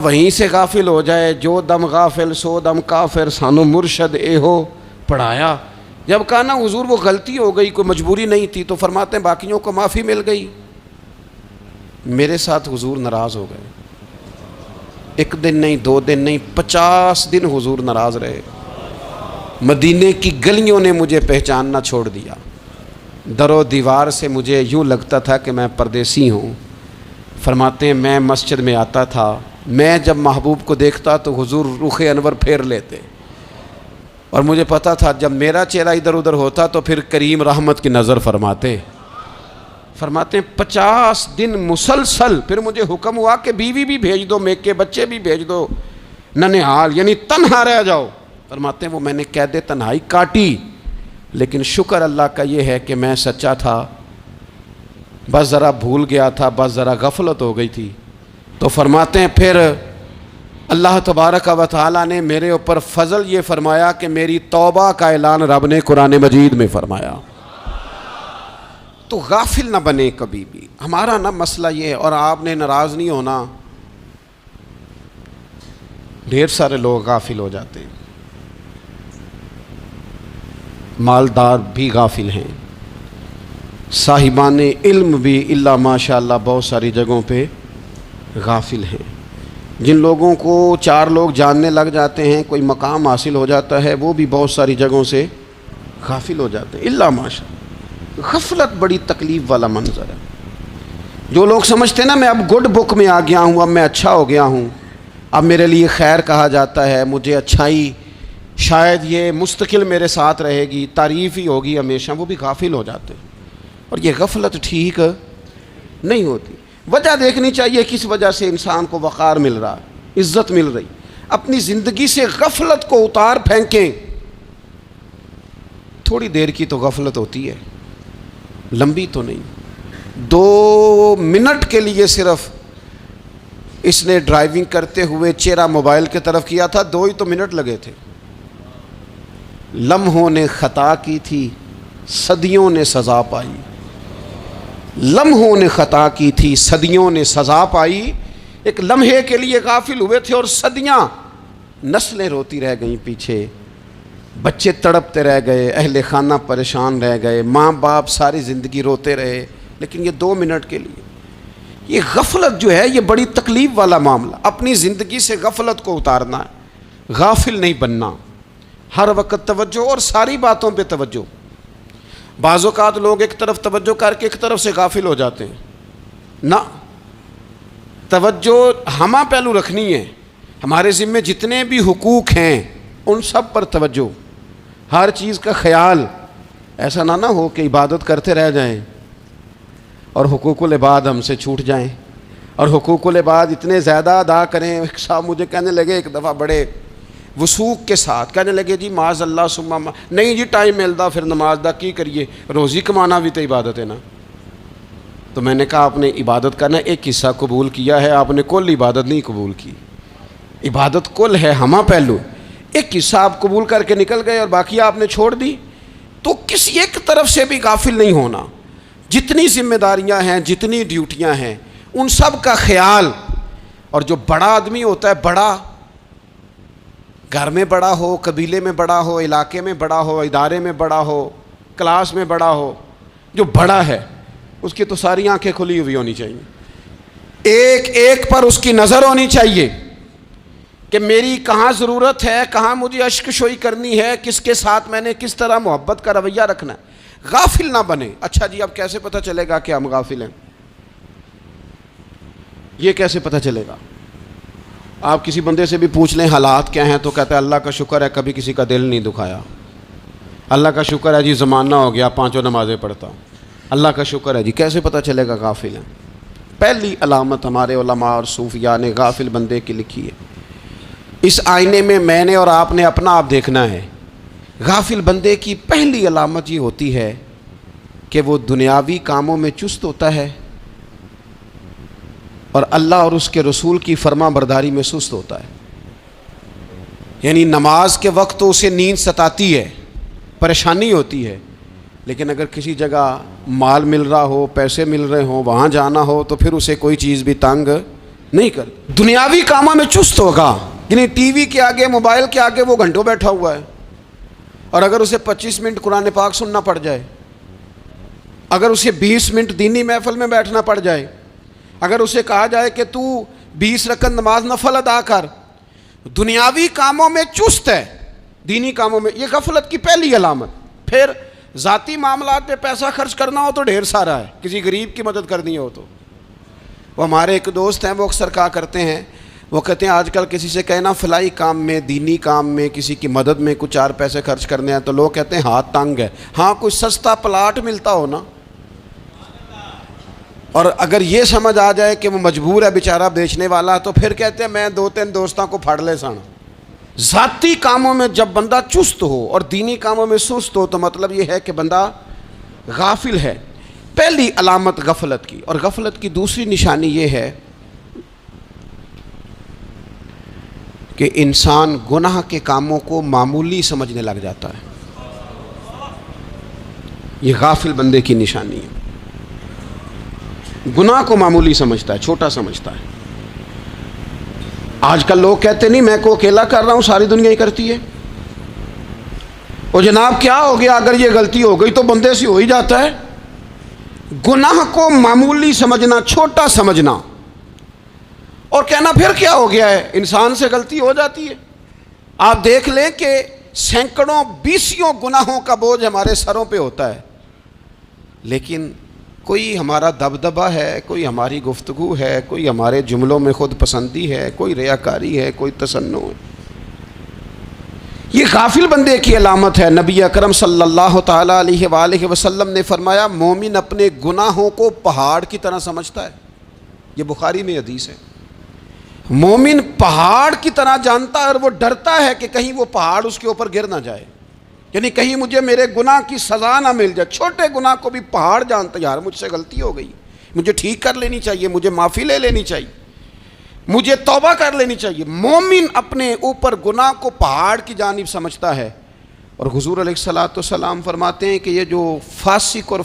وہیں سے غافل ہو جائے، جو دم غافل سو دم کافر، سانو مرشد اے ہو پڑھایا۔ جب کہا نا حضور وہ غلطی ہو گئی، کوئی مجبوری نہیں تھی، تو فرماتے ہیں باقیوں کو معافی مل گئی، میرے ساتھ حضور ناراض ہو گئے۔ ایک دن نہیں، 2 دن نہیں، 50 دن حضور ناراض رہے۔ مدینے کی گلیوں نے مجھے پہچاننا چھوڑ دیا، در و دیوار سے مجھے یوں لگتا تھا کہ میں پردیسی ہوں۔ فرماتے ہیں میں مسجد میں آتا تھا، میں جب محبوب کو دیکھتا تو حضور رخ انور پھیر لیتے، اور مجھے پتا تھا جب میرا چہرہ ادھر ادھر ہوتا تو پھر کریم رحمت کی نظر فرماتے ہیں 50 دن مسلسل۔ پھر مجھے حکم ہوا کہ بیوی بھی بھیج دو، میکے بچے بھی بھیج دو، ننہال یعنی تنہا رہ جاؤ۔ فرماتے ہیں وہ میں نے قید تنہائی کاٹی، لیکن شکر اللہ کا یہ ہے کہ میں سچا تھا، بس ذرا بھول گیا تھا، بس ذرا غفلت ہو گئی تھی۔ تو فرماتے ہیں پھر اللہ تبارک و تعالیٰ نے میرے اوپر فضل یہ فرمایا کہ میری توبہ کا اعلان رب نے قرآن مجید میں فرمایا۔ تو غافل نہ بنے کبھی بھی۔ ہمارا نہ مسئلہ یہ ہے، اور آپ نے ناراض نہیں ہونا، ڈھیر سارے لوگ غافل ہو جاتے ہیں، مالدار بھی غافل ہیں، صاحبان علم بھی الا ماشاء اللہ بہت ساری جگہوں پہ غافل ہیں۔ جن لوگوں کو 4 لوگ جاننے لگ جاتے ہیں، کوئی مقام حاصل ہو جاتا ہے، وہ بھی بہت ساری جگہوں سے غافل ہو جاتے ہیں الا ماشاء اللہ۔ غفلت بڑی تکلیف والا منظر ہے۔ جو لوگ سمجھتے ہیں نا میں اب گڈ بک میں آ گیا ہوں، اب میں اچھا ہو گیا ہوں، اب میرے لیے خیر کہا جاتا ہے، مجھے اچھائی شاید یہ مستقل میرے ساتھ رہے گی، تعریف ہی ہوگی ہمیشہ، وہ بھی غافل ہو جاتے ہیں۔ اور یہ غفلت ٹھیک نہیں ہوتی۔ وجہ دیکھنی چاہیے کس وجہ سے انسان کو وقار مل رہا، عزت مل رہی۔ اپنی زندگی سے غفلت کو اتار پھینکیں۔ تھوڑی دیر کی تو غفلت ہوتی ہے، لمبی تو نہیں۔ 2 منٹ کے لیے صرف اس نے ڈرائیونگ کرتے ہوئے چہرہ موبائل کی طرف کیا تھا، 2 ہی تو منٹ لگے تھے۔ لمحوں نے خطا کی تھی، صدیوں نے سزا پائی۔ لمحوں نے خطا کی تھی، صدیوں نے سزا پائی۔ ایک لمحے کے لیے غافل ہوئے تھے اور صدیاں، نسلیں روتی رہ گئیں پیچھے، بچے تڑپتے رہ گئے، اہل خانہ پریشان رہ گئے، ماں باپ ساری زندگی روتے رہے، لیکن یہ 2 منٹ کے لیے۔ یہ غفلت جو ہے یہ بڑی تکلیف والا معاملہ۔ اپنی زندگی سے غفلت کو اتارنا ہے، غافل نہیں بننا، ہر وقت توجہ اور ساری باتوں پہ توجہ۔ بعض اوقات لوگ ایک طرف توجہ کر کے ایک طرف سے غافل ہو جاتے ہیں، نہ، توجہ ہمہ پہلو رکھنی ہے۔ ہمارے ذمے جتنے بھی حقوق ہیں ان سب پر توجہ، ہر چیز کا خیال۔ ایسا نہ ہو کہ عبادت کرتے رہ جائیں اور حقوق العباد ہم سے چھوٹ جائیں، اور حقوق العباد اتنے زیادہ ادا کریں۔ ایک صاحب مجھے کہنے لگے ایک دفعہ بڑے وثوق کے ساتھ، کہنے لگے جی معاذ اللہ ثم نہیں جی ٹائم ملتا پھر نماز دا کی کریے، روزی کمانا بھی تو عبادت ہے نا۔ تو میں نے کہا آپ نے عبادت کا نا ایک حصہ قبول کیا ہے، آپ نے کل عبادت نہیں قبول کی۔ عبادت کل ہے، ہمہ پہلو، ایک حصہ آپ قبول کر کے نکل گئے اور باقی آپ نے چھوڑ دی۔ تو کسی ایک طرف سے بھی غافل نہیں ہونا۔ جتنی ذمہ داریاں ہیں، جتنی ڈیوٹیاں ہیں، ان سب کا خیال۔ اور جو بڑا آدمی ہوتا ہے، بڑا، گھر میں بڑا ہو، قبیلے میں بڑا ہو، علاقے میں بڑا ہو، ادارے میں بڑا ہو، کلاس میں بڑا ہو، جو بڑا ہے اس کی تو ساری آنکھیں کھلی ہوئی ہونی چاہیے، ایک ایک پر اس کی نظر ہونی چاہیے کہ میری کہاں ضرورت ہے، کہاں مجھے اشک شوئی کرنی ہے، کس کے ساتھ میں نے کس طرح محبت کا رویہ رکھنا ہے۔ غافل نہ بنے۔ اچھا جی اب کیسے پتہ چلے گا کہ ہم غافل ہیں؟ یہ کیسے پتہ چلے گا؟ آپ کسی بندے سے بھی پوچھ لیں حالات کیا ہیں تو کہتا ہے اللہ کا شکر ہے کبھی کسی کا دل نہیں دکھایا، اللہ کا شکر ہے جی زمانہ ہو گیا 5 نمازیں پڑھتا ہوں، اللہ کا شکر ہے جی۔ کیسے پتہ چلے گا غافل ہیں؟ پہلی علامت ہمارے علماء اور صوفیاء نے غافل بندے کی لکھی ہے۔ اس آئینے میں نے اور آپ نے اپنا آپ دیکھنا ہے۔ غافل بندے کی پہلی علامت یہ ہوتی ہے کہ وہ دنیاوی کاموں میں چست ہوتا ہے اور اللہ اور اس کے رسول کی فرما برداری میں سست ہوتا ہے۔ یعنی نماز کے وقت تو اسے نیند ستاتی ہے، پریشانی ہوتی ہے، لیکن اگر کسی جگہ مال مل رہا ہو، پیسے مل رہے ہوں، وہاں جانا ہو تو پھر اسے کوئی چیز بھی تنگ نہیں کر. دنیاوی کاموں میں چست ہوگا، یعنی ٹی وی کے آگے، موبائل کے آگے وہ گھنٹوں بیٹھا ہوا ہے، اور اگر اسے 25 منٹ قرآن پاک سننا پڑ جائے، اگر اسے 20 منٹ دینی محفل میں بیٹھنا پڑ جائے، اگر اسے کہا جائے کہ تو 20 رکعت نماز نفل ادا کر، دنیاوی کاموں میں چست ہے، دینی کاموں میں، یہ غفلت کی پہلی علامت. پھر ذاتی معاملات پہ پیسہ خرچ کرنا ہو تو ڈھیر سارا ہے، کسی غریب کی مدد کرنی ہو تو. وہ ہمارے ایک دوست ہیں، وہ اکثر کہا کرتے ہیں، وہ کہتے ہیں آج کل کسی سے کہنا فلائی کام میں، دینی کام میں، کسی کی مدد میں کچھ 4 پیسے خرچ کرنے ہیں تو لوگ کہتے ہیں ہاتھ تنگ ہے. ہاں کوئی سستا پلاٹ ملتا ہو نا، اور اگر یہ سمجھ آ جائے کہ وہ مجبور ہے بیچارہ بیچنے والا، تو پھر کہتے ہیں میں 2-3 دوستوں کو پھڑ لے سن. ذاتی کاموں میں جب بندہ چست ہو اور دینی کاموں میں سست ہو تو مطلب یہ ہے کہ بندہ غافل ہے. پہلی علامت غفلت کی. اور غفلت کی دوسری نشانی یہ ہے کہ انسان گناہ کے کاموں کو معمولی سمجھنے لگ جاتا ہے. یہ غافل بندے کی نشانی ہے. گناہ کو معمولی سمجھتا ہے، چھوٹا سمجھتا ہے. آج کل لوگ کہتے نہیں میں کو اکیلا کر رہا ہوں، ساری دنیا ہی کرتی ہے. اور جناب کیا ہو گیا، اگر یہ غلطی ہو گئی تو بندے سے ہو ہی جاتا ہے. گناہ کو معمولی سمجھنا، چھوٹا سمجھنا، اور کہنا پھر کیا ہو گیا ہے، انسان سے غلطی ہو جاتی ہے. آپ دیکھ لیں کہ سینکڑوں بیسیوں گناہوں کا بوجھ ہمارے سروں پہ ہوتا ہے، لیکن کوئی ہمارا دبدبہ ہے، کوئی ہماری گفتگو ہے، کوئی ہمارے جملوں میں خود پسندی ہے، کوئی ریاکاری ہے، کوئی تصنع ہے. یہ غافل بندے کی علامت ہے. نبی اکرم صلی اللہ تعالیٰ علیہ وآلہ وسلم نے فرمایا مومن اپنے گناہوں کو پہاڑ کی طرح سمجھتا ہے. یہ بخاری میں حدیث ہے. مومن پہاڑ کی طرح جانتا ہے اور وہ ڈرتا ہے کہ کہیں وہ پہاڑ اس کے اوپر گر نہ جائے، یعنی کہیں مجھے میرے گناہ کی سزا نہ مل جائے. چھوٹے گناہ کو بھی پہاڑ جانتا ہے، یار مجھ سے غلطی ہو گئی، مجھے ٹھیک کر لینی چاہیے، مجھے معافی لے لینی چاہیے، مجھے توبہ کر لینی چاہیے. مومن اپنے اوپر گناہ کو پہاڑ کی جانب سمجھتا ہے. اور حضور علیہ الصلوۃ والسلام فرماتے ہیں کہ یہ جو فاسق اور